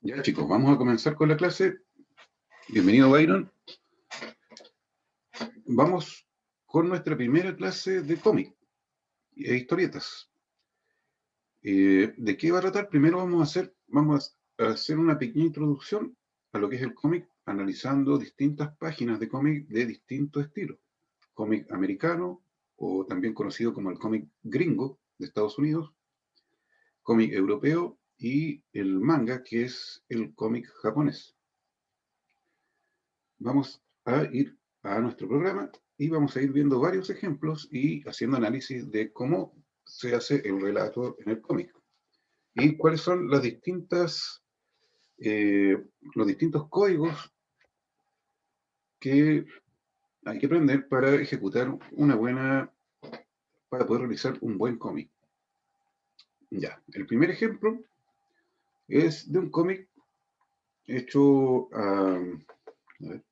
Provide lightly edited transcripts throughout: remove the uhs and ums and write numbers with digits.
Ya chicos, vamos a comenzar con la clase. Bienvenido Byron. Vamos con nuestra primera clase de cómic e historietas. ¿De qué va a tratar? Primero vamos a hacer una pequeña introducción a lo que es el cómic, analizando distintas páginas de cómic de distintos estilos. Cómic americano, o también conocido como el cómic gringo de Estados Unidos, cómic europeo y el manga, que es el cómic japonés. Vamos a ir a nuestro programa y vamos a ir viendo varios ejemplos y haciendo análisis de cómo se hace el relato en el cómic y cuáles son las los distintos códigos que hay que aprender para ejecutar para poder realizar un buen cómic. Ya, el primer ejemplo es de un cómic hecho a ver,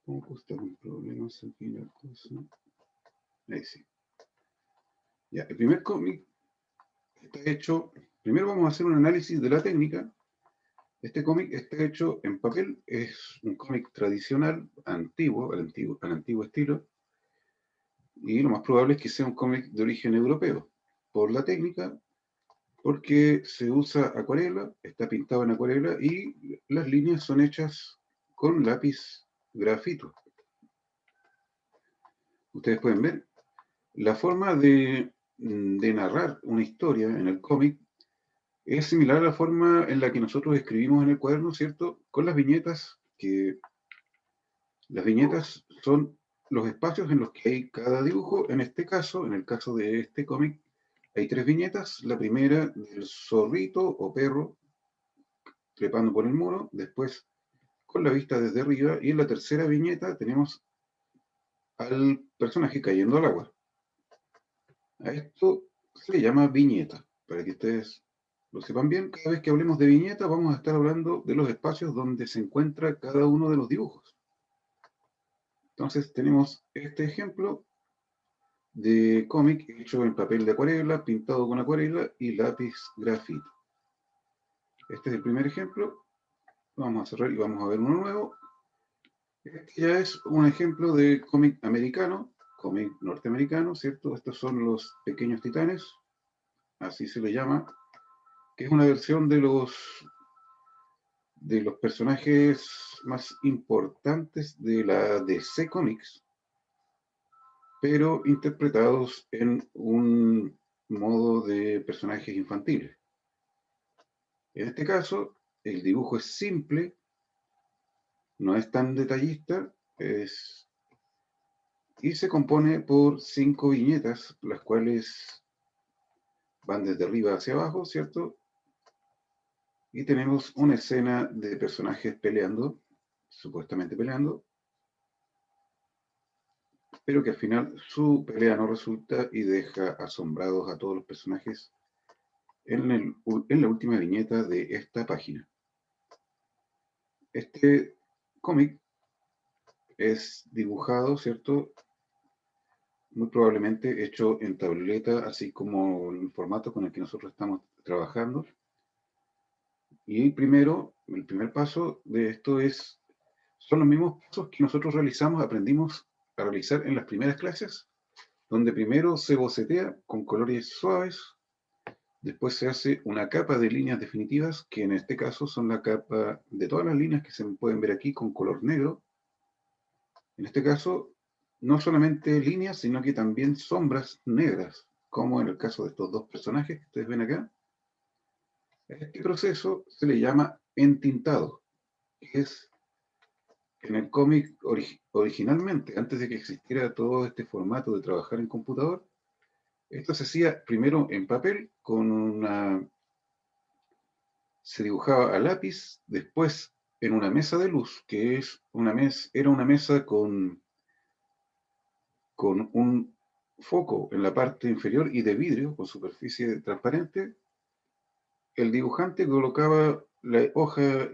¿cómo está con problemas aquí la cosa? Ahí sí. Ya, el primer cómic está hecho, primero vamos a hacer un análisis de la técnica. Este cómic está hecho en papel, es un cómic tradicional, antiguo, al antiguo estilo, y lo más probable es que sea un cómic de origen europeo, por la técnica, porque se usa acuarela, está pintado en acuarela y las líneas son hechas con lápiz grafito. Ustedes pueden ver la forma de narrar una historia en el cómic. Es similar a la forma en la que nosotros escribimos en el cuaderno, ¿cierto? Con las viñetas, que las viñetas son los espacios en los que hay cada dibujo. En este caso, en el caso de este cómic, hay 3 viñetas. La primera del zorrito o perro trepando por el muro, después con la vista desde arriba, y en la tercera viñeta tenemos al personaje cayendo al agua. A esto se le llama viñeta, para que ustedes lo sepan bien. Cada vez que hablemos de viñeta vamos a estar hablando de los espacios donde se encuentra cada uno de los dibujos. Entonces tenemos este ejemplo de cómic hecho en papel de acuarela, pintado con acuarela y lápiz grafito. Este es el primer ejemplo. Vamos a cerrar y vamos a ver uno nuevo. Este ya es un ejemplo de cómic americano, cómic norteamericano, ¿cierto? Estos son los pequeños titanes, así se le llama, que es una versión de los personajes más importantes de la DC Comics, pero interpretados en un modo de personajes infantiles. En este caso, el dibujo es simple, no es tan detallista, y se compone por 5 viñetas, las cuales van desde arriba hacia abajo, ¿cierto? Y tenemos una escena de personajes peleando, supuestamente peleando, pero que al final su pelea no resulta y deja asombrados a todos los personajes en la última viñeta de esta página. Este cómic es dibujado, ¿cierto? Muy probablemente hecho en tableta, así como el formato con el que nosotros estamos trabajando. Y el primer paso de esto son los mismos pasos que nosotros aprendimos a realizar en las primeras clases, donde primero se bocetea con colores suaves, después se hace una capa de líneas definitivas, que en este caso son la capa de todas las líneas que se pueden ver aquí con color negro. En este caso, no solamente líneas, sino que también sombras negras, como en el caso de estos dos personajes que ustedes ven acá. Este proceso se le llama entintado, que es en el cómic originalmente, antes de que existiera todo este formato de trabajar en computador. Esto se hacía primero en papel, se dibujaba a lápiz, después en una mesa de luz, que era una mesa con un foco en la parte inferior y de vidrio, con superficie transparente. El dibujante colocaba la hoja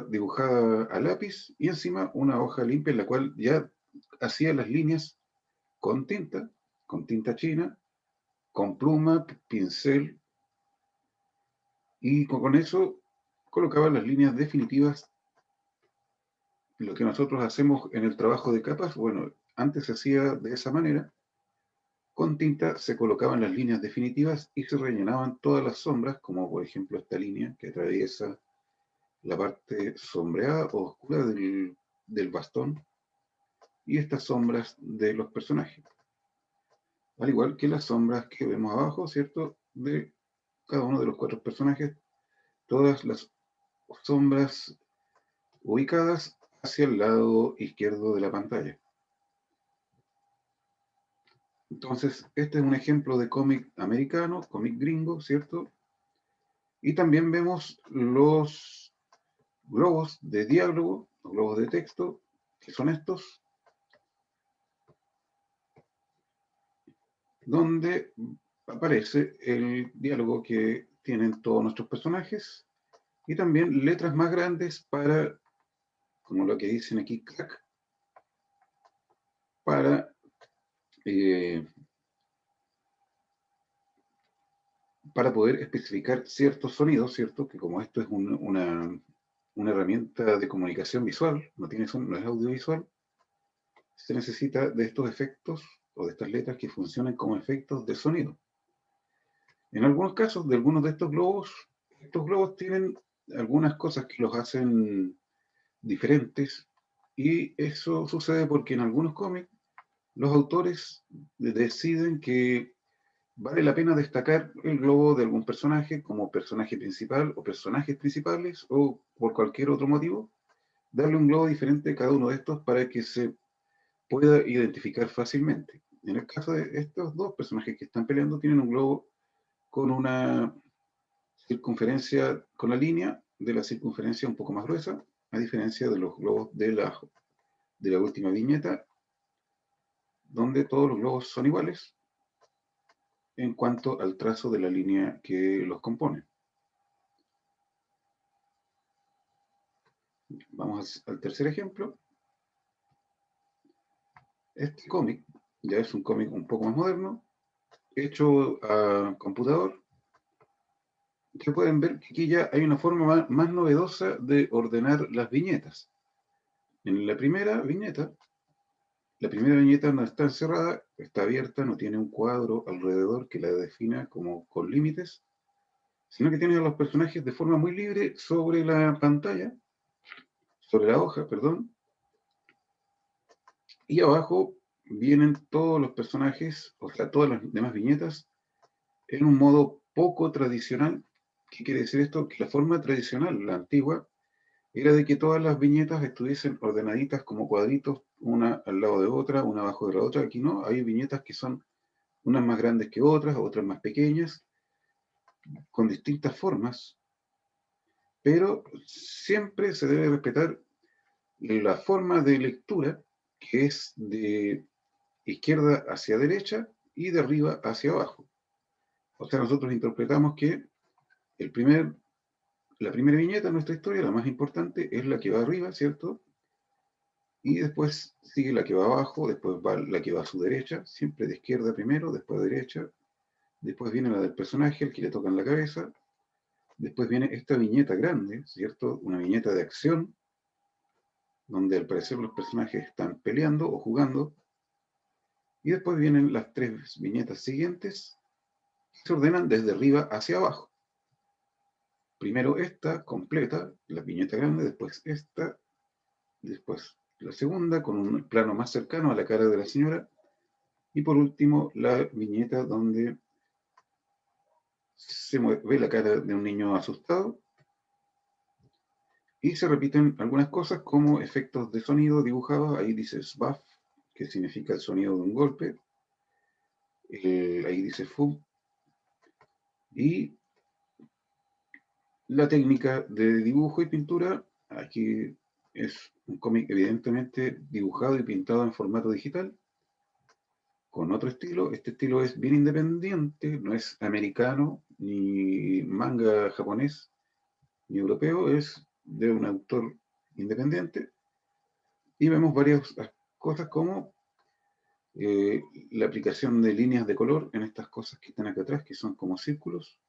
dibujada a lápiz y encima una hoja limpia en la cual ya hacía las líneas con tinta, con tinta china, con pluma, pincel, y con eso colocaba las líneas definitivas. Lo que nosotros hacemos en el trabajo de capas, bueno, antes se hacía de esa manera. Con tinta se colocaban las líneas definitivas y se rellenaban todas las sombras, como por ejemplo esta línea que atraviesa la parte sombreada o oscura del bastón y estas sombras de los personajes. Al igual que las sombras que vemos abajo, ¿cierto? De cada uno de los 4 personajes, todas las sombras ubicadas hacia el lado izquierdo de la pantalla. Entonces, este es un ejemplo de cómic americano, cómic gringo, ¿cierto? Y también vemos los globos de diálogo, los globos de texto, que son estos, donde aparece el diálogo que tienen todos nuestros personajes y también letras más grandes para, como lo que dicen aquí, crack, para eh, para poder especificar ciertos sonidos, ¿cierto? Que como esto es una herramienta de comunicación visual, no es audiovisual, se necesita de estos efectos o de estas letras que funcionen como efectos de sonido. En algunos casos, de algunos de estos globos tienen algunas cosas que los hacen diferentes, y eso sucede porque en algunos cómics los autores deciden que vale la pena destacar el globo de algún personaje como personaje principal o personajes principales, o por cualquier otro motivo, darle un globo diferente a cada uno de estos para que se pueda identificar fácilmente. En el caso de estos 2 personajes que están peleando, tienen un globo con una circunferencia, con la línea de la circunferencia un poco más gruesa, a diferencia de los globos de la última viñeta, donde todos los globos son iguales en cuanto al trazo de la línea que los compone. Vamos al tercer ejemplo. Este cómic ya es un cómic un poco más moderno, hecho a computador, que pueden ver que aquí ya hay una forma más novedosa de ordenar las viñetas. En la primera viñeta no está encerrada, está abierta, no tiene un cuadro alrededor que la defina como con límites, sino que tiene a los personajes de forma muy libre sobre la pantalla, sobre la hoja, perdón, y abajo vienen todos los personajes, o sea, todas las demás viñetas, en un modo poco tradicional. ¿Qué quiere decir esto? Que la forma tradicional, la antigua, era de que todas las viñetas estuviesen ordenaditas como cuadritos, una al lado de otra, una abajo de la otra. Aquí no, hay viñetas que son unas más grandes que otras, otras más pequeñas, con distintas formas, pero siempre se debe respetar la forma de lectura, que es de izquierda hacia derecha y de arriba hacia abajo. O sea, nosotros interpretamos que el primer, la primera viñeta de nuestra historia, la más importante, es la que va arriba, ¿cierto? Y después sigue la que va abajo, después va la que va a su derecha, siempre de izquierda primero, después de derecha, después viene la del personaje, el que le toca en la cabeza, después viene esta viñeta grande, ¿cierto? Una viñeta de acción, donde al parecer los personajes están peleando o jugando, y después vienen las 3 viñetas siguientes, que se ordenan desde arriba hacia abajo. Primero esta completa, la viñeta grande, después esta, después la segunda con un plano más cercano a la cara de la señora, y por último la viñeta donde se ve la cara de un niño asustado, y se repiten algunas cosas como efectos de sonido dibujados. Ahí dice sbuff, que significa el sonido de un golpe, ahí dice fu, y la técnica de dibujo y pintura. Aquí es un cómic evidentemente dibujado y pintado en formato digital, con otro estilo. Este estilo es bien independiente, no es americano, ni manga japonés, ni europeo, es de un autor independiente. Y vemos varias cosas como la aplicación de líneas de color en estas cosas que están acá atrás, que son como círculos.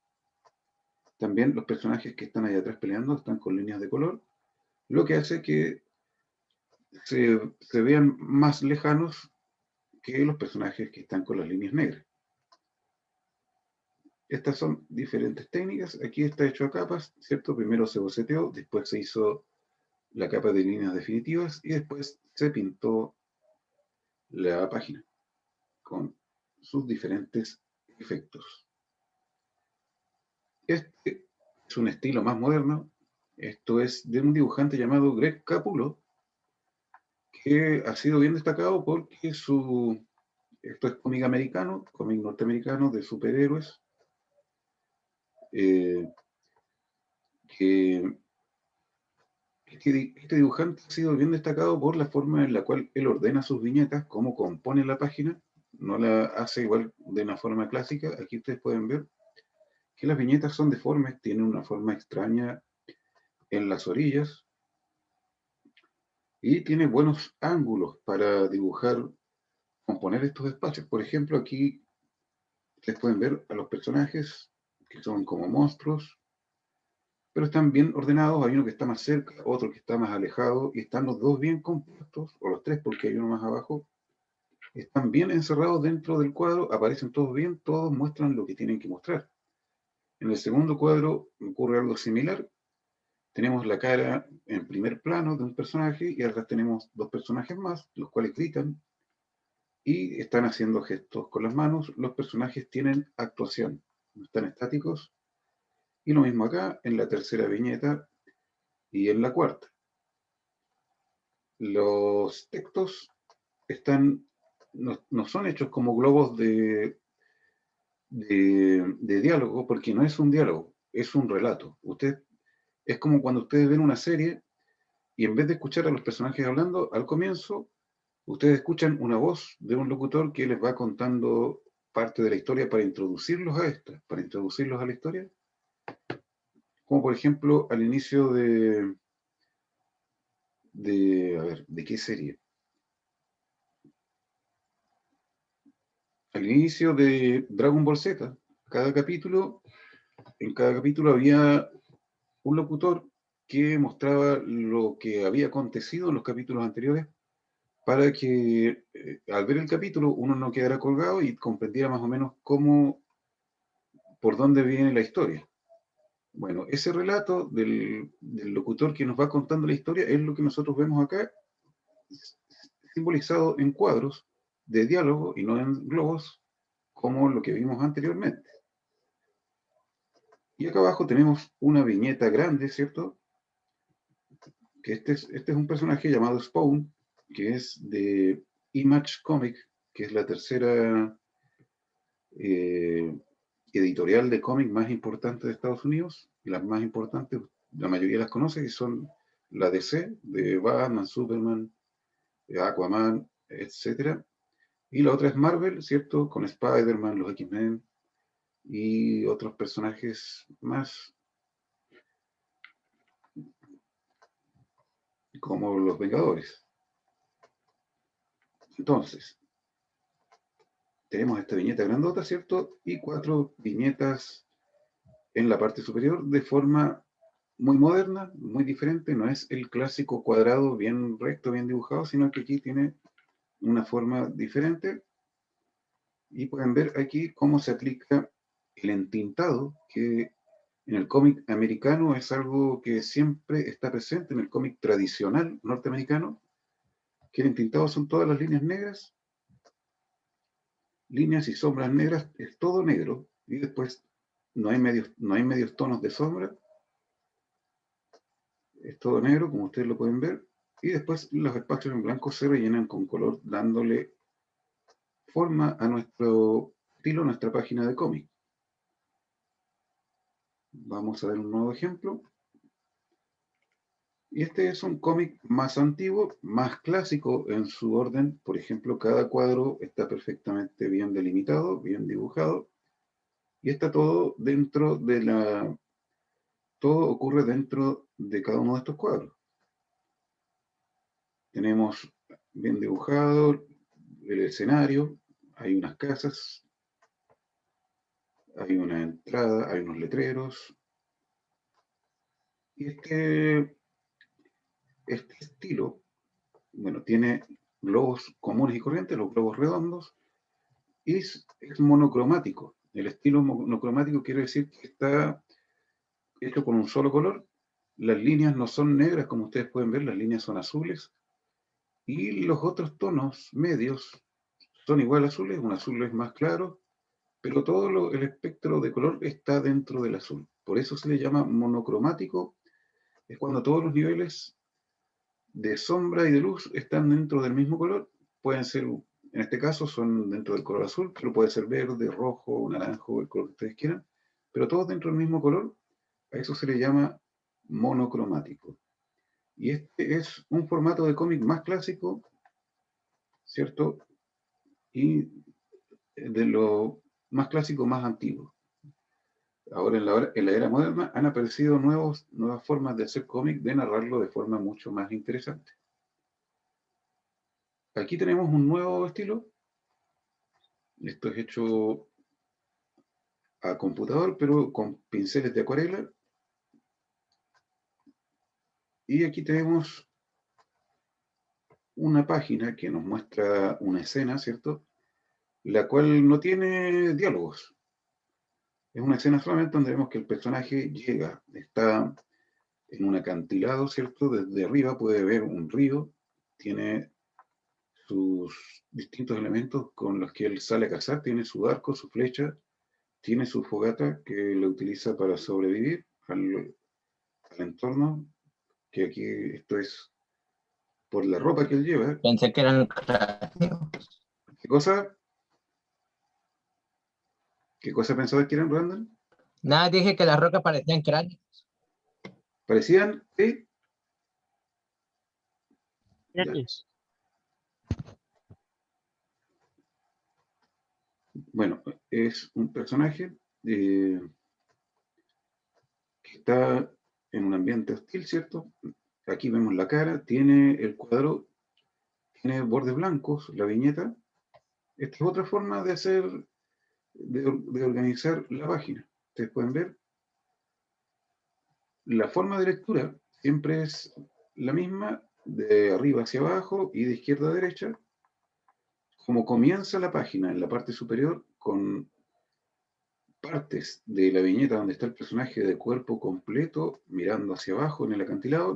También los personajes que están ahí atrás peleando están con líneas de color, lo que hace que se vean más lejanos que los personajes que están con las líneas negras. Estas son diferentes técnicas. Aquí está hecho a capas, ¿cierto? Primero se boceteó, después se hizo la capa de líneas definitivas y después se pintó la página con sus diferentes efectos. Este es un estilo más moderno. Esto es de un dibujante llamado Greg Capullo, que ha sido bien destacado porque esto es cómic americano, cómic norteamericano de superhéroes, eh, que este dibujante ha sido bien destacado por la forma en la cual él ordena sus viñetas, cómo compone la página, no la hace igual de una forma clásica. Aquí ustedes pueden ver que las viñetas son deformes, tienen una forma extraña en las orillas y tiene buenos ángulos para dibujar, componer estos espacios. Por ejemplo, aquí ustedes pueden ver a los personajes que son como monstruos, pero están bien ordenados. Hay uno que está más cerca, otro que está más alejado, y están los dos bien compuestos, o los tres porque hay uno más abajo. Están bien encerrados dentro del cuadro, aparecen todos bien, todos muestran lo que tienen que mostrar. En el segundo cuadro ocurre algo similar. Tenemos la cara en primer plano de un personaje y atrás tenemos dos personajes más, los cuales gritan y están haciendo gestos con las manos. Los personajes tienen actuación, no están estáticos. Y lo mismo acá en la tercera viñeta y en la cuarta. Los textos no son hechos como globos de diálogo, porque no es un diálogo, es un relato. Es como cuando ustedes ven una serie y en vez de escuchar a los personajes hablando, al comienzo, ustedes escuchan una voz de un locutor que les va contando parte de la historia para introducirlos a esta, para introducirlos a la historia. Como por ejemplo al inicio a ver, ¿de qué serie? Al inicio de Dragon Ball Z, en cada capítulo había un locutor que mostraba lo que había acontecido en los capítulos anteriores para que al ver el capítulo uno no quedara colgado y comprendiera más o menos por dónde viene la historia. Bueno, ese relato del locutor que nos va contando la historia es lo que nosotros vemos acá, simbolizado en cuadros de diálogo y no en globos, como lo que vimos anteriormente. Y acá abajo tenemos una viñeta grande, ¿cierto? Que este es un personaje llamado Spawn, que es de Image Comic, que es la tercera eh, editorial de cómic más importante de Estados Unidos. Y las más importantes, la mayoría las conoce, que son la DC, de Batman, Superman, Aquaman, etc. Y la otra es Marvel, ¿cierto? Con Spider-Man, los X-Men y otros personajes más, como los Vengadores. Entonces, tenemos esta viñeta grandota, ¿cierto? Y cuatro viñetas en la parte superior de forma muy moderna, muy diferente. No es el clásico cuadrado bien recto, bien dibujado, sino que aquí tiene una forma diferente. Y pueden ver aquí cómo se aplica el entintado, que en el cómic americano es algo que siempre está presente en el cómic tradicional norteamericano, que el entintado son todas las líneas negras, líneas y sombras negras, es todo negro, y después no hay medios tonos de sombra, es todo negro, como ustedes lo pueden ver, y después los espacios en blanco se rellenan con color, dándole forma a nuestro estilo, a nuestra página de cómic. Vamos a ver un nuevo ejemplo. Y este es un cómic más antiguo, más clásico en su orden. Por ejemplo, cada cuadro está perfectamente bien delimitado, bien dibujado, y está todo dentro todo ocurre dentro de cada uno de estos cuadros. Tenemos bien dibujado, el escenario, hay unas casas, hay una entrada, hay unos letreros. Y este estilo, bueno, tiene globos comunes y corrientes, los globos redondos, y es monocromático. El estilo monocromático quiere decir que está hecho con un solo color. Las líneas no son negras, como ustedes pueden ver, las líneas son azules. Y los otros tonos medios son igual azules, un azul es más claro, pero todo el espectro de color está dentro del azul. Por eso se le llama monocromático, es cuando todos los niveles de sombra y de luz están dentro del mismo color. Pueden ser, en este caso, son dentro del color azul, pero puede ser verde, rojo, naranjo, el color que ustedes quieran, pero todos dentro del mismo color. A eso se le llama monocromático. Y este es un formato de cómic más clásico, ¿cierto? Y de lo más clásico, más antiguo. Ahora en la era moderna han aparecido nuevas formas de hacer cómic, de narrarlo de forma mucho más interesante. Aquí tenemos un nuevo estilo. Esto es hecho a computador, pero con pinceles de acuarela. Y aquí tenemos una página que nos muestra una escena, ¿cierto? La cual no tiene diálogos. Es una escena solamente donde vemos que el personaje llega, está en un acantilado, ¿cierto? Desde arriba puede ver un río, tiene sus distintos elementos con los que él sale a cazar, tiene su arco, su flecha, tiene su fogata que lo utiliza para sobrevivir al entorno, que aquí esto es por la ropa que él lleva. Pensé que eran creativos. ¿Qué cosa? ¿Qué cosa pensaba que eran, Randall? Nada, dije que las rocas parecían cráneos. Parecían, ¿sí? Ya. Bueno, es un personaje que está en un ambiente hostil, ¿cierto? Aquí vemos la cara, tiene el cuadro, tiene bordes blancos, la viñeta. Esta es otra forma de hacer, de organizar la página. Ustedes pueden ver, la forma de lectura siempre es la misma, de arriba hacia abajo y de izquierda a derecha. Como comienza la página en la parte superior con partes de la viñeta donde está el personaje de cuerpo completo mirando hacia abajo en el acantilado,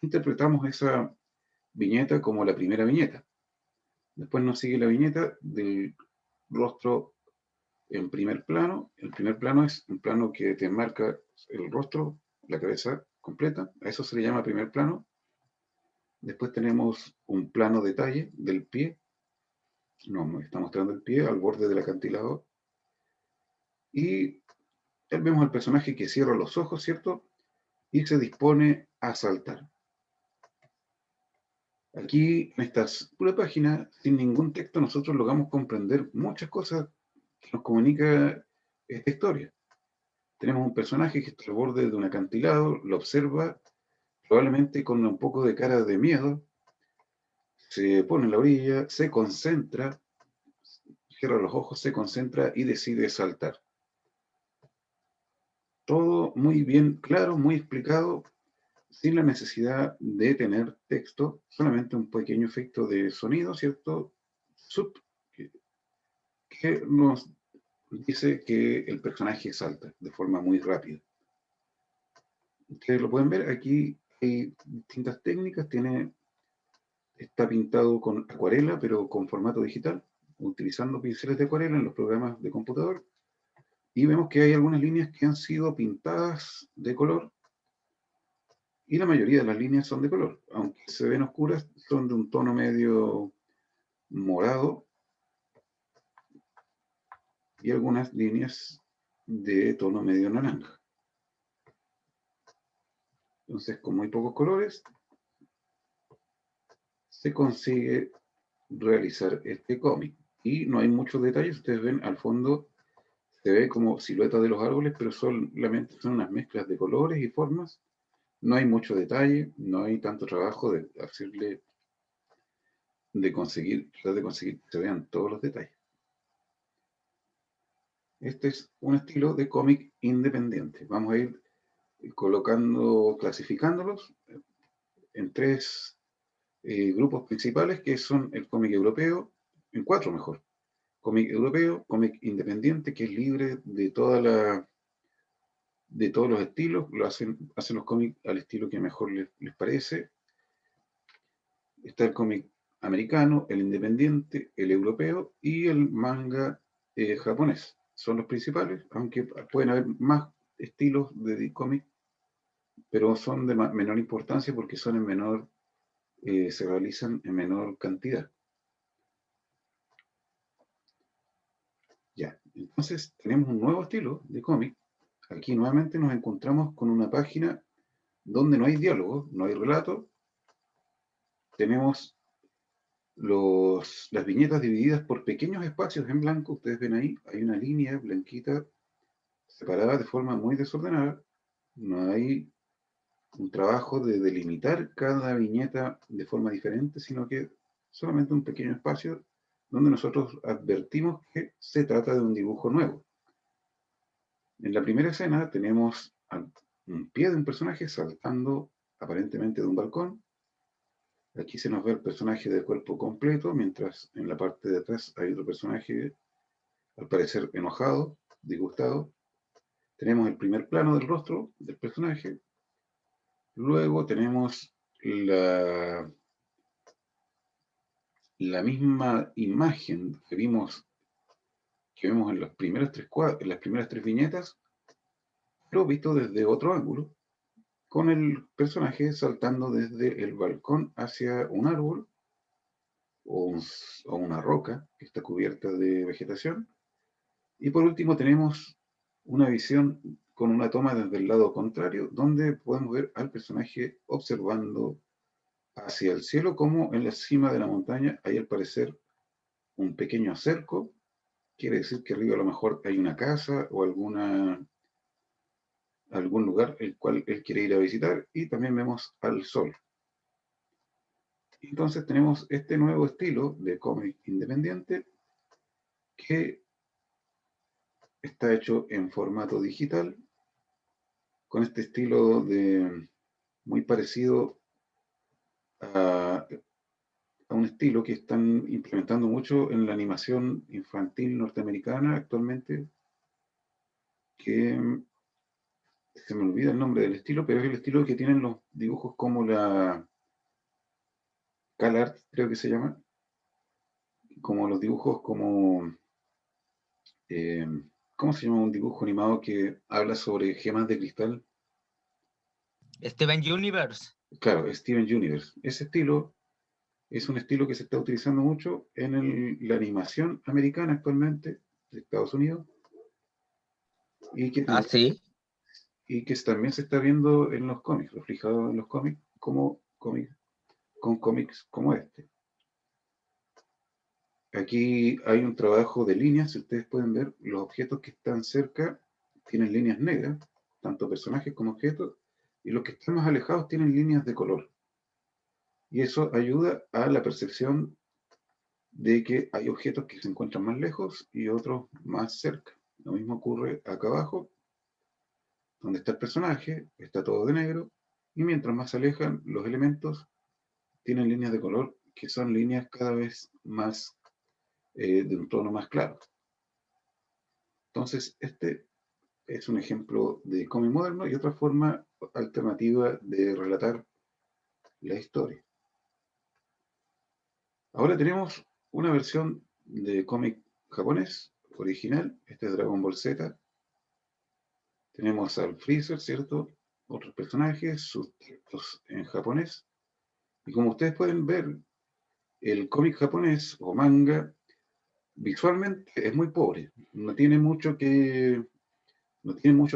interpretamos esa viñeta como la primera viñeta. Después nos sigue la viñeta del rostro en primer plano. El primer plano es un plano que te marca el rostro, la cabeza completa. A eso se le llama primer plano. Después tenemos un plano detalle del pie. Nos está mostrando el pie al borde del acantilado. Y vemos al personaje que cierra los ojos, ¿cierto? Y se dispone a saltar. Aquí, en esta pura página, sin ningún texto, nosotros logramos comprender muchas cosas que nos comunica esta historia. Tenemos un personaje que está al borde de un acantilado, lo observa, probablemente con un poco de cara de miedo, se pone en la orilla, se concentra, cierra los ojos, se concentra y decide saltar. Todo muy bien claro, muy explicado, sin la necesidad de tener texto, solamente un pequeño efecto de sonido, ¿cierto? Que nos dice que el personaje salta de forma muy rápida. Ustedes lo pueden ver, aquí hay distintas técnicas, está pintado con acuarela, pero con formato digital, utilizando pinceles de acuarela en los programas de computador, y vemos que hay algunas líneas que han sido pintadas de color, y la mayoría de las líneas son de color, aunque se ven oscuras, son de un tono medio morado, y algunas líneas de tono medio naranja. Entonces, con muy pocos colores, se consigue realizar este cómic. Y no hay muchos detalles, ustedes ven al fondo, se ve como siluetas de los árboles, pero solamente son unas mezclas de colores y formas. No hay mucho detalle, no hay tanto trabajo de hacerle tratar de conseguir que se vean todos los detalles. Este es un estilo de cómic independiente. Vamos a ir clasificándolos en tres grupos principales, que son el cómic europeo, en cuatro mejor. Cómic europeo, cómic independiente, que es libre de todos los estilos, hacen los cómics al estilo que mejor les parece. Está el cómic americano, el independiente, el europeo y el manga japonés. Son los principales, aunque pueden haber más estilos de cómic, pero son de menor importancia porque son se realizan en menor cantidad. Ya, entonces tenemos un nuevo estilo de cómic. Aquí nuevamente nos encontramos con una página donde no hay diálogo, no hay relato. Tenemos las viñetas divididas por pequeños espacios en blanco. Ustedes ven ahí, hay una línea blanquita separada de forma muy desordenada. No hay un trabajo de delimitar cada viñeta de forma diferente, sino que solamente un pequeño espacio donde nosotros advertimos que se trata de un dibujo nuevo. En la primera escena tenemos un pie de un personaje saltando aparentemente de un balcón. Aquí se nos ve el personaje de cuerpo completo, mientras en la parte de atrás hay otro personaje, al parecer enojado, disgustado. Tenemos el primer plano del rostro del personaje. Luego tenemos la misma imagen que vemos en las primeras tres viñetas, pero visto desde otro ángulo, con el personaje saltando desde el balcón hacia un árbol o una roca que está cubierta de vegetación. Y por último tenemos una visión con una toma desde el lado contrario, donde podemos ver al personaje observando hacia el cielo, como en la cima de la montaña hay al parecer un pequeño cerco. Quiere decir que arriba a lo mejor hay una casa o algún lugar el cual él quiere ir a visitar, y también vemos al sol. Entonces tenemos este nuevo estilo de cómic independiente que está hecho en formato digital, con este estilo muy parecido a un estilo que están implementando mucho en la animación infantil norteamericana actualmente, que se me olvida el nombre del estilo, pero es el estilo que tienen los dibujos como la CalArt, creo que se llama, como los dibujos como, eh, ¿cómo se llama un dibujo animado que habla sobre gemas de cristal? Steven Universe. Claro, Steven Universe. Ese estilo es un estilo que se está utilizando mucho en la animación americana actualmente, de Estados Unidos, y que, Ah, sí. también se está viendo en los cómics, reflejado en los cómics, con cómics como este. Aquí hay un trabajo de líneas. Si ustedes pueden ver, los objetos que están cerca tienen líneas negras, tanto personajes como objetos, y los que están más alejados tienen líneas de color. Y eso ayuda a la percepción de que hay objetos que se encuentran más lejos y otros más cerca. Lo mismo ocurre acá abajo, donde está el personaje, está todo de negro, y mientras más se alejan los elementos, tienen líneas de color que son líneas cada vez más de un tono más claro. Entonces, este es un ejemplo de cómic moderno y otra forma alternativa de relatar la historia. Ahora tenemos una versión de cómic japonés original. Este es Dragon Ball Z. Tenemos al Freezer, ¿cierto? Otros personajes, sus textos en japonés. Y como ustedes pueden ver, el cómic japonés o manga visualmente es muy pobre. No tiene mucho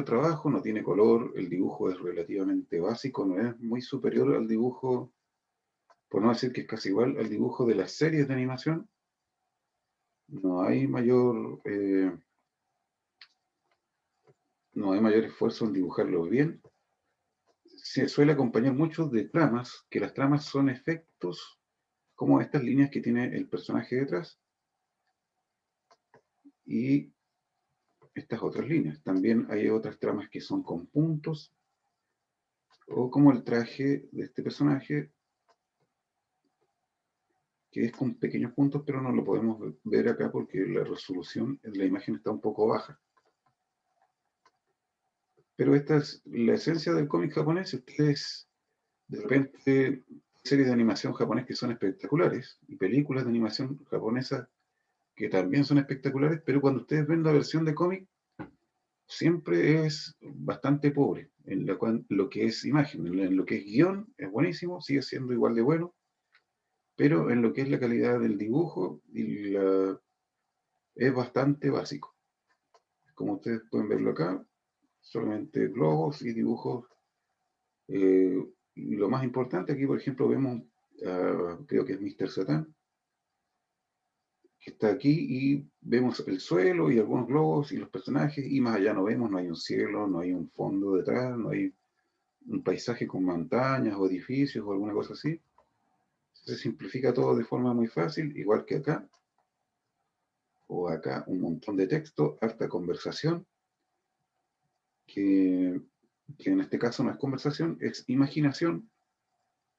trabajo, no tiene color, el dibujo es relativamente básico, no es muy superior al dibujo, por no decir que es casi igual al dibujo de las series de animación. No hay mayor esfuerzo en dibujarlo bien. Se suele acompañar mucho de tramas, que las tramas son efectos como estas líneas que tiene el personaje detrás y estas otras líneas. También hay otras tramas que son con puntos, o como el traje de este personaje, que es con pequeños puntos, pero no lo podemos ver acá porque la resolución de la imagen está un poco baja. Pero esta es la esencia del cómic japonés. Ustedes, de repente, series de animación japonés que son espectaculares, y películas de animación japonesa que también son espectaculares, pero cuando ustedes ven la versión de cómic, siempre es bastante pobre en lo que es imagen. En lo que es guión es buenísimo, sigue siendo igual de bueno, pero en lo que es la calidad del dibujo es bastante básico. Como ustedes pueden verlo acá, solamente globos y dibujos. Lo más importante aquí, por ejemplo, vemos, creo que es Mr. Satan, que está aquí, y vemos el suelo y algunos globos y los personajes, y más allá no vemos, no hay un cielo, no hay un fondo detrás, no hay un paisaje con montañas o edificios o alguna cosa así. Se simplifica todo de forma muy fácil, igual que acá, o acá un montón de texto, harta conversación, que, que en este caso no es conversación, es imaginación,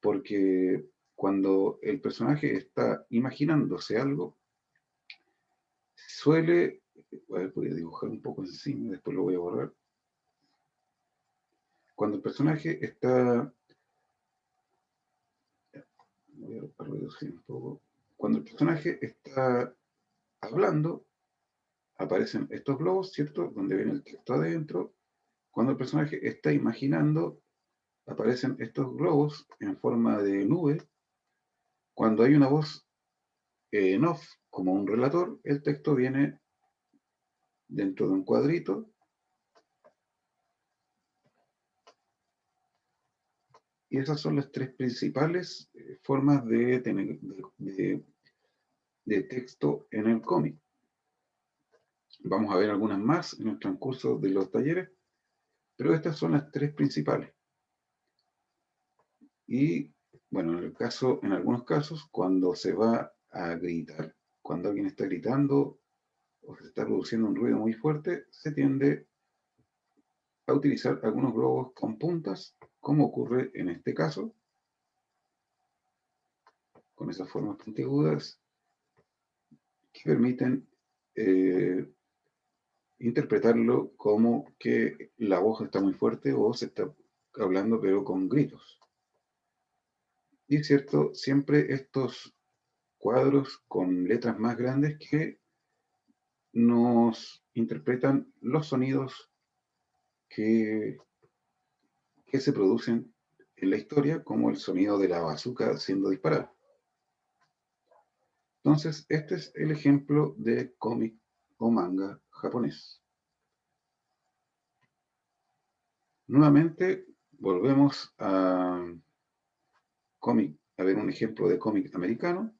porque cuando el personaje está imaginándose algo, suele, a ver, voy a dibujar un poco encima, después lo voy a borrar. Cuando el personaje está, voy a reducir un poco, cuando el personaje está hablando, aparecen estos globos, ¿cierto? Donde viene el texto adentro. Cuando el personaje está imaginando, aparecen estos globos en forma de nube. Cuando hay una voz en off, como un relator, el texto viene dentro de un cuadrito. Y esas son las tres principales formas de tener de texto en el cómic. Vamos a ver algunas más en el transcurso de los talleres, pero estas son las tres principales. Y bueno, en algunos casos, cuando se va a gritar, cuando alguien está gritando o se está produciendo un ruido muy fuerte, se tiende a utilizar algunos globos con puntas, como ocurre en este caso, con esas formas puntiagudas que permiten interpretarlo como que la voz está muy fuerte o se está hablando pero con gritos. Y es cierto, siempre estos cuadros con letras más grandes que nos interpretan los sonidos que, que se producen en la historia, como el sonido de la bazooka siendo disparada. Entonces, este es el ejemplo de cómic o manga japonés. Nuevamente, volvemos a cómic, a ver un ejemplo de cómic americano.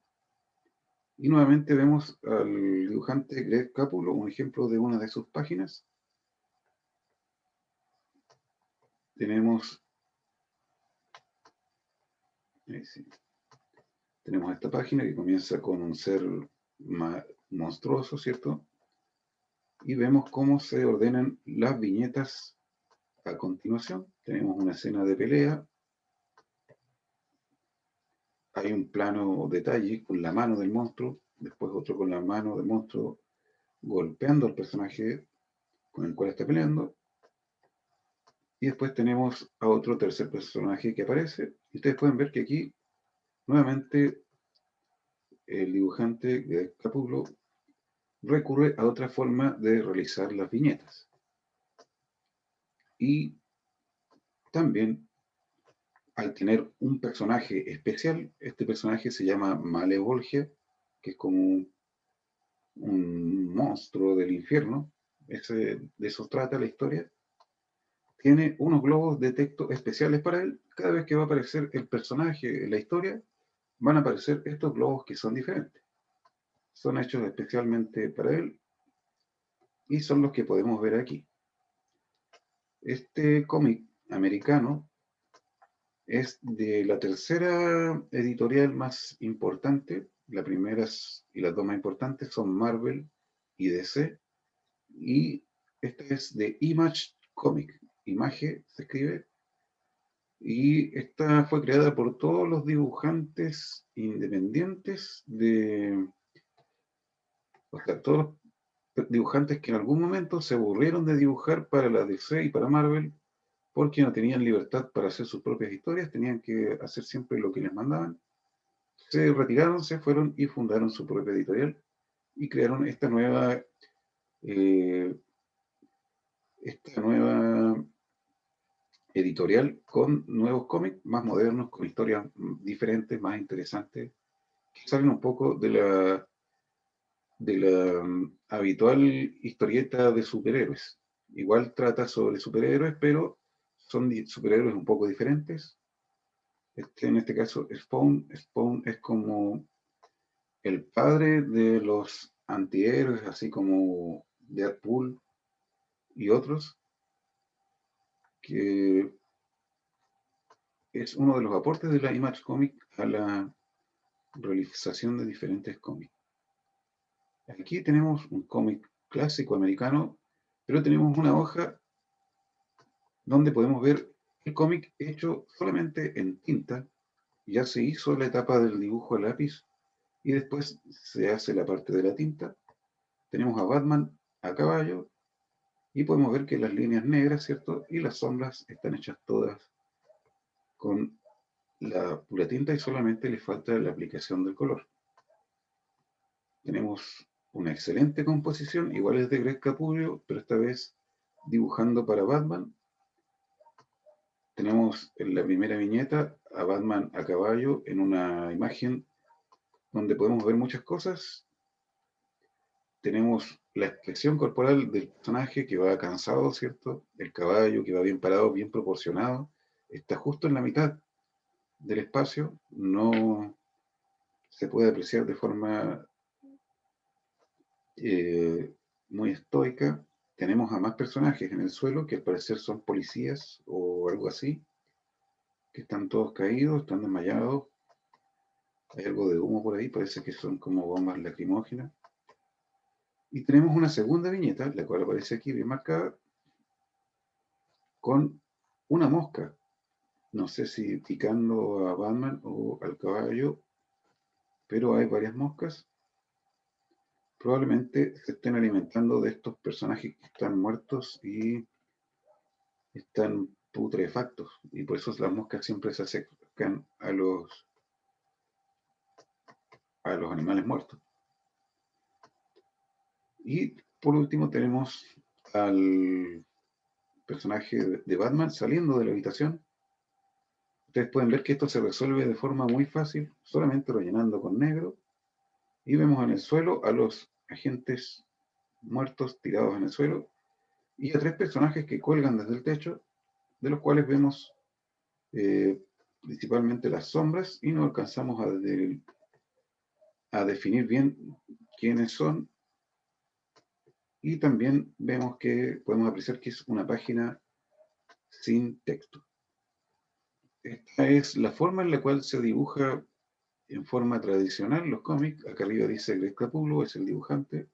Y nuevamente vemos al dibujante Greg Capullo, un ejemplo de una de sus páginas. Tenemos, sí, tenemos esta página que comienza con un ser monstruoso, ¿cierto? Y vemos cómo se ordenan las viñetas a continuación. Tenemos una escena de pelea. Hay un plano detalle con la mano del monstruo, después otro con la mano del monstruo golpeando al personaje con el cual está peleando. Y después tenemos a otro tercer personaje que aparece. Y ustedes pueden ver que aquí, nuevamente, el dibujante de Capullo recurre a otra forma de realizar las viñetas. Y también, al tener un personaje especial, este personaje se llama Malevolgia, que es como un monstruo del infierno. De eso trata la historia. Tiene unos globos de texto especiales para él. Cada vez que va a aparecer el personaje en la historia, van a aparecer estos globos que son diferentes. Son hechos especialmente para él y son los que podemos ver aquí. Este cómic americano es de la tercera editorial más importante. Las primeras y las dos más importantes son Marvel y DC. Y esta es de Image Comic. Image se escribe. Y esta fue creada por todos los dibujantes independientes o sea, todos los dibujantes que en algún momento se aburrieron de dibujar para la DC y para Marvel porque no tenían libertad para hacer sus propias historias, tenían que hacer siempre lo que les mandaban. Se retiraron, se fueron y fundaron su propia editorial y crearon eh, esta nueva editorial con nuevos cómics más modernos, con historias diferentes, más interesantes, que salen un poco de la habitual historieta de superhéroes. Igual trata sobre superhéroes, pero son superhéroes un poco diferentes. En este caso, Spawn. Spawn es como el padre de los antihéroes, así como Deadpool y otros, que es uno de los aportes de la Image Comic a la realización de diferentes cómics. Aquí tenemos un cómic clásico americano, pero tenemos una hoja donde podemos ver el cómic hecho solamente en tinta. Ya se hizo la etapa del dibujo a lápiz y después se hace la parte de la tinta. Tenemos a Batman a caballo y podemos ver que las líneas negras, ¿cierto? Y las sombras están hechas todas con la pura tinta y solamente le falta la aplicación del color. Tenemos una excelente composición, igual es de Greg Capullo, pero esta vez dibujando para Batman. Tenemos en la primera viñeta a Batman a caballo en una imagen donde podemos ver muchas cosas. Tenemos la expresión corporal del personaje que va cansado, ¿cierto? El caballo que va bien parado, bien proporcionado. Está justo en la mitad del espacio. No se puede apreciar de forma muy estoica. Tenemos a más personajes en el suelo que al parecer son policías o algo así, que están todos caídos, están desmayados. Hay algo de humo por ahí, parece que son como bombas lacrimógenas. Y tenemos una segunda viñeta, la cual aparece aquí bien marcada, con una mosca. No sé si picando a Batman o al caballo, pero hay varias moscas. Probablemente se estén alimentando de estos personajes que están muertos y están putrefactos. Y por eso las moscas siempre se acercan a los animales muertos. Y por último tenemos al personaje de Batman saliendo de la habitación. Ustedes pueden ver que esto se resuelve de forma muy fácil, solamente rellenando con negro. Y vemos en el suelo a los agentes muertos tirados en el suelo y a tres personajes que cuelgan desde el techo, de los cuales vemos principalmente las sombras y no alcanzamos a definir bien quiénes son. Y también vemos que podemos apreciar que es una página sin texto. Esta es la forma en la cual se dibuja en forma tradicional los cómics. Acá arriba dice Greg Capullo, es el dibujante.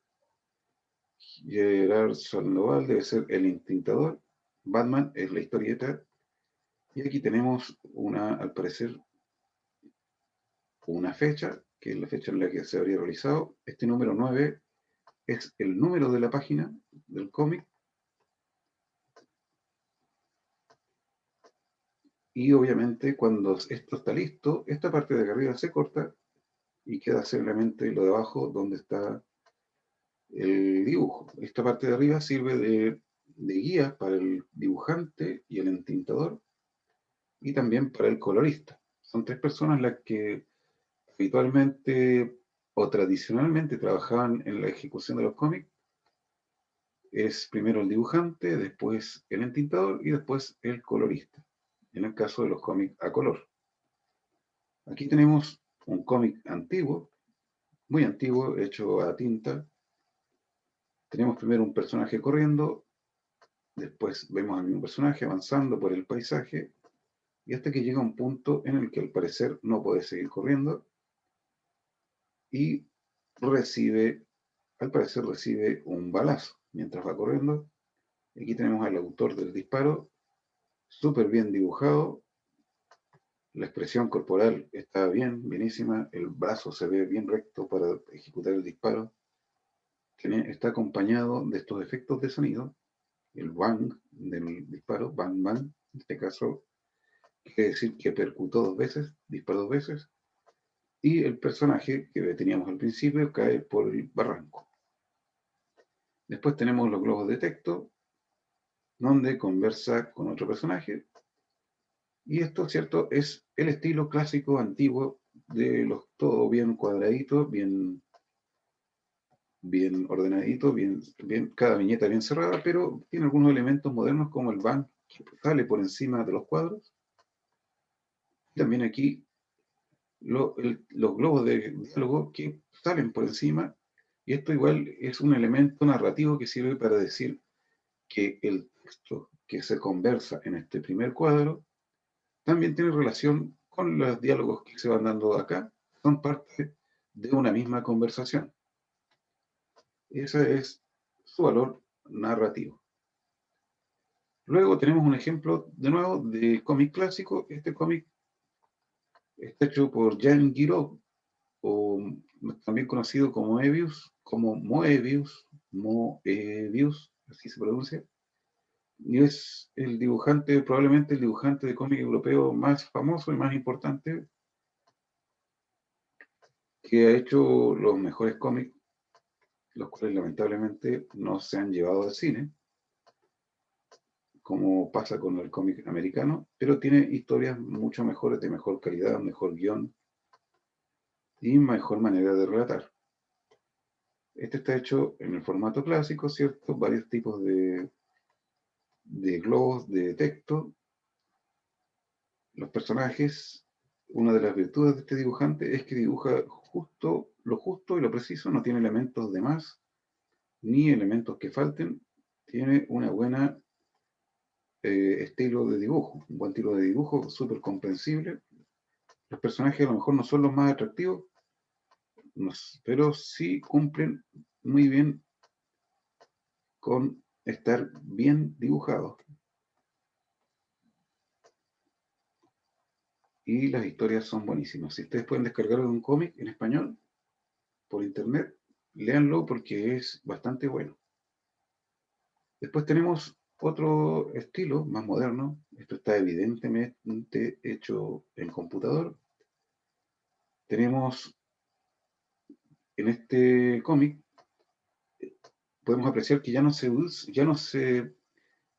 Gerard Sandoval debe ser el intintador. Batman es la historieta. Y aquí tenemos al parecer, una fecha, que es la fecha en la que se habría realizado. Este número 9 es el número de la página del cómic. Y obviamente cuando esto está listo, esta parte de acá arriba se corta y queda simplemente lo de abajo donde está el dibujo. Esta parte de arriba sirve de guía para el dibujante y el entintador y también para el colorista. Son tres personas las que habitualmente o tradicionalmente trabajaban en la ejecución de los cómics. Es primero el dibujante, después el entintador y después el colorista, en el caso de los cómics a color. Aquí tenemos un cómic antiguo, muy antiguo, hecho a tinta. Tenemos primero un personaje corriendo, después vemos al mismo personaje avanzando por el paisaje, y hasta que llega un punto en el que al parecer no puede seguir corriendo y al parecer recibe un balazo mientras va corriendo. Aquí tenemos al autor del disparo, súper bien dibujado, la expresión corporal está bien, bienísima, el brazo se ve bien recto para ejecutar el disparo. Está acompañado de estos efectos de sonido, el bang del disparo, bang bang, en este caso quiere decir que percutó 2 veces, disparó 2 veces, y el personaje que teníamos al principio cae por el barranco. Después tenemos los globos de texto, donde conversa con otro personaje, y esto, ¿cierto?, es el estilo clásico antiguo de los todo bien cuadradito, bien ordenadito, cada viñeta bien cerrada, pero tiene algunos elementos modernos como el bang que sale por encima de los cuadros. También aquí los globos de diálogo que salen por encima, y esto igual es un elemento narrativo que sirve para decir que el texto que se conversa en este primer cuadro también tiene relación con los diálogos que se van dando acá, son parte de una misma conversación. Ese es su valor narrativo. Luego tenemos un ejemplo de nuevo de cómic clásico. Este cómic está hecho por Jean Giraud, o también conocido como Moebius, así se pronuncia, y es el dibujante, probablemente el dibujante de cómic europeo más famoso y más importante, que ha hecho los mejores cómics, los cuales lamentablemente no se han llevado al cine, como pasa con el cómic americano, pero tiene historias mucho mejores, de mejor calidad, mejor guión y mejor manera de relatar. Este está hecho en el formato clásico, ¿cierto? Varios tipos de globos de texto. Los personajes, una de las virtudes de este dibujante es que dibuja lo justo y lo preciso, no tiene elementos de más, ni elementos que falten. Tiene una buena estilo de dibujo, un buen estilo de dibujo, súper comprensible. Los personajes a lo mejor no son los más atractivos, pero sí cumplen muy bien con estar bien dibujados. Y las historias son buenísimas. Si ustedes pueden descargar un cómic en español por internet, léanlo porque es bastante bueno. Después tenemos otro estilo más moderno. Esto está evidentemente hecho en computador. Tenemos en este cómic, podemos apreciar que ya no se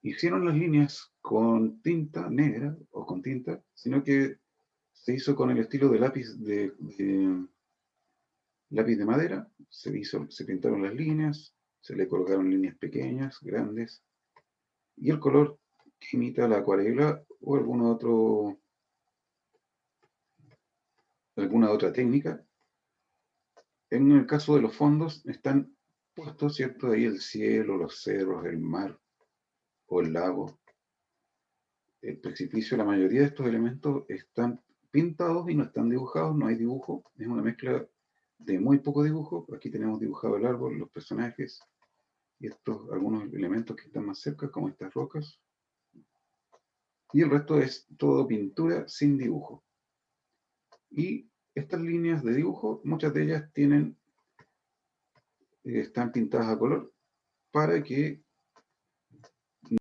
hicieron las líneas con tinta negra o con tinta, sino que se hizo con el estilo de lápiz de madera, se pintaron las líneas, se le colocaron líneas pequeñas, grandes, y el color que imita la acuarela o alguna otra técnica. En el caso de los fondos están puestos, ¿cierto? Ahí el cielo, los cerros, el mar o el lago, el precipicio. La mayoría de estos elementos están pintados y no están dibujados, no hay dibujo, es una mezcla de muy poco dibujo. Aquí tenemos dibujado el árbol, los personajes y algunos elementos que están más cerca, como estas rocas. Y el resto es todo pintura sin dibujo. Y estas líneas de dibujo, muchas de ellas están pintadas a color para que